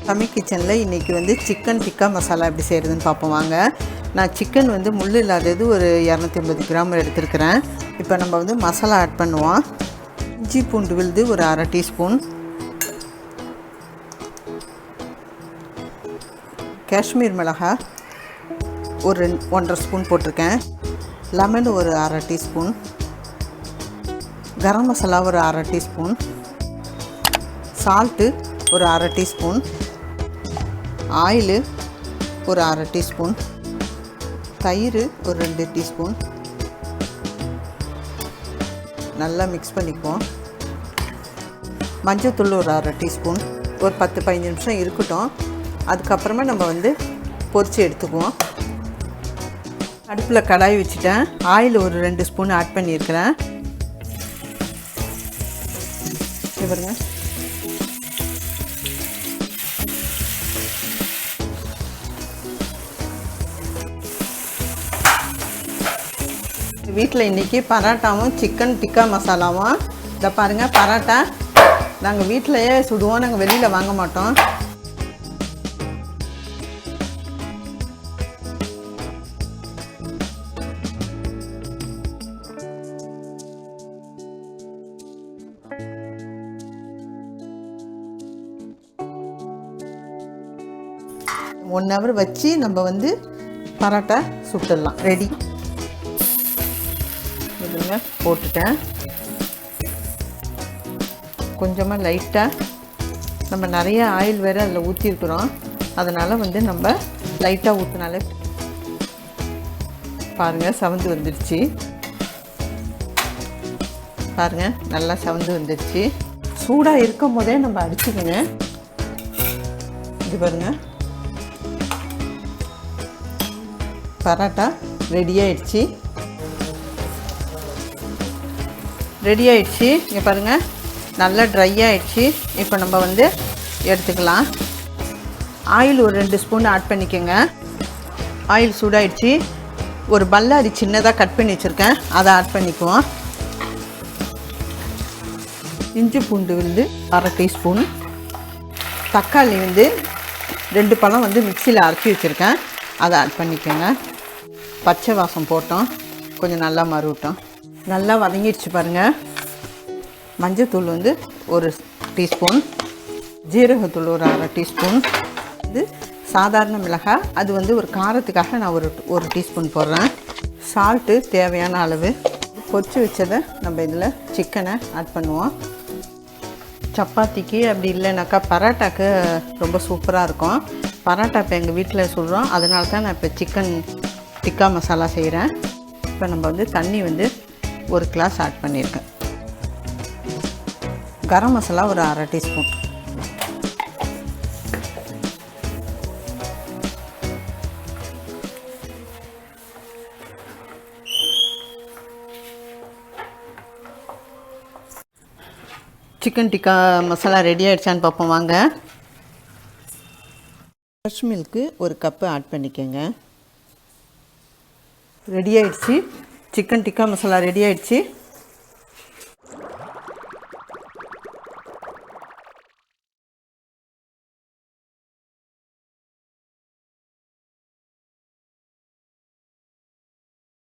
சமீ கிச்சனில் இன்றைக்கி வந்து சிக்கன் டிக்கா மசாலா எப்படி செய்கிறதுன்னு பார்ப்போம் வாங்க. நான் சிக்கன் வந்து முள் இல்லாதது ஒரு 250 கிராம் எடுத்துருக்கிறேன். இப்போ நம்ம வந்து மசாலா ஆட் பண்ணுவோம். இஞ்சி பூண்டு விழுது ஒரு அரை டீஸ்பூன், காஷ்மீர் மிளகாய் ஒரு 1.5 ஸ்பூன் போட்டிருக்கேன், லெமன் ஒரு அரை டீஸ்பூன், கரம் மசாலா ஒரு அரை டீஸ்பூன், சால்ட்டு ஒரு அரை டீஸ்பூன், ஆயிலு ஒரு அரை டீஸ்பூன், தயிர் ஒரு 2 டீஸ்பூன். நல்லா மிக்ஸ் பண்ணிக்குவோம். மஞ்சள்தூள் ஒரு அரை டீஸ்பூன். ஒரு 10-15 நிமிஷம் இருக்கட்டும். அதுக்கப்புறமா நம்ம வந்து பொரித்து எடுத்துக்குவோம். அடுப்பில் கடாய் வச்சுட்டேன். ஆயில் ஒரு 2 ஸ்பூன் ஆட் பண்ணியிருக்கிறேன். பாருங்க, வீட்டில் இன்றைக்கி பரோட்டாவும் சிக்கன் டிக்கா மசாலாவும். இதை பாருங்கள், பரோட்டா நாங்கள் வீட்டிலையே சுடுவோம், நாங்கள் வெளியில் வாங்க மாட்டோம். ஒன் ஹவர் வச்சு நம்ம வந்து பரோட்டா சுட்டுடலாம். ரெடி. இதுங்க போட்டுட்டேன். கொஞ்சமாக லைட்டாக நம்ம நிறைய ஆயில் வேறு அதில் ஊற்றிருக்குறோம். அதனால் வந்து நம்ம லைட்டாக ஊற்றினாலே பாருங்கள் செவந்து வந்துடுச்சு. பாருங்கள் நல்லா செவந்து வந்துடுச்சு. சூடாக இருக்கும் போதே நம்ம அடிச்சுக்கோங்க. இது பாருங்கள், பரோட்டா ரெடி ஆயிடுச்சு. இங்கே பாருங்கள் நல்லா ட்ரை ஆகிடுச்சு. இப்போ நம்ம வந்து எடுத்துக்கலாம். ஆயில் ஒரு 2 ஸ்பூன் ஆட் பண்ணிக்கோங்க. ஆயில் சூடாயிடுச்சு. ஒரு பல்லாரி சின்னதாக கட் பண்ணி வச்சுருக்கேன், அதை ஆட் பண்ணிக்குவோம். இஞ்சி பூண்டு வந்து அரை டீஸ்பூன், தக்காளி வந்து 2 பழம் வந்து மிக்சியில் அரைச்சி வச்சுருக்கேன், அதை ஆட் பண்ணிக்கோங்க. பச்சை வாசம் போட்டோம், கொஞ்சம் நல்லா மறுவிட்டோம். நல்லா வதங்கிடுச்சு பாருங்கள். மஞ்சள்தூள் வந்து ஒரு டீஸ்பூன், ஜீரகத்தூள் ஒரு அரை டீஸ்பூன், இது சாதாரண மிளகாய், அது வந்து ஒரு காரத்துக்காக நான் ஒரு டீஸ்பூன் போடுறேன். சால்ட்டு தேவையான அளவு. பொரிச்சு வச்சதை நம்ம இதில் சிக்கனை ஆட் பண்ணுவோம். சப்பாத்திக்கு அப்படி இல்லைனாக்கா பரோட்டாக்கு ரொம்ப சூப்பராக இருக்கும். பரோட்டா இப்போ எங்கள் வீட்டில் சுடுறோம், அதனால தான் நான் இப்போ சிக்கன் டிக்கா மசாலா செய்கிறேன். இப்போ நம்ம வந்து தண்ணி வந்து 1 கிளாஸ் ஆட் பண்ணியிருக்கேன். கரம் மசாலா ஒரு அரை teaspoon. Chicken tikka masala ready ஆகிடுச்சான்னு பார்ப்போம் வாங்க. ஃப்ரெஷ் மில்க்கு 1 கப்பு ஆட் பண்ணிக்கோங்க. ரெடி ஆகிடுச்சு. சிக்கன் டிக்கா மசாலா ரெடி ஆகிடுச்சு.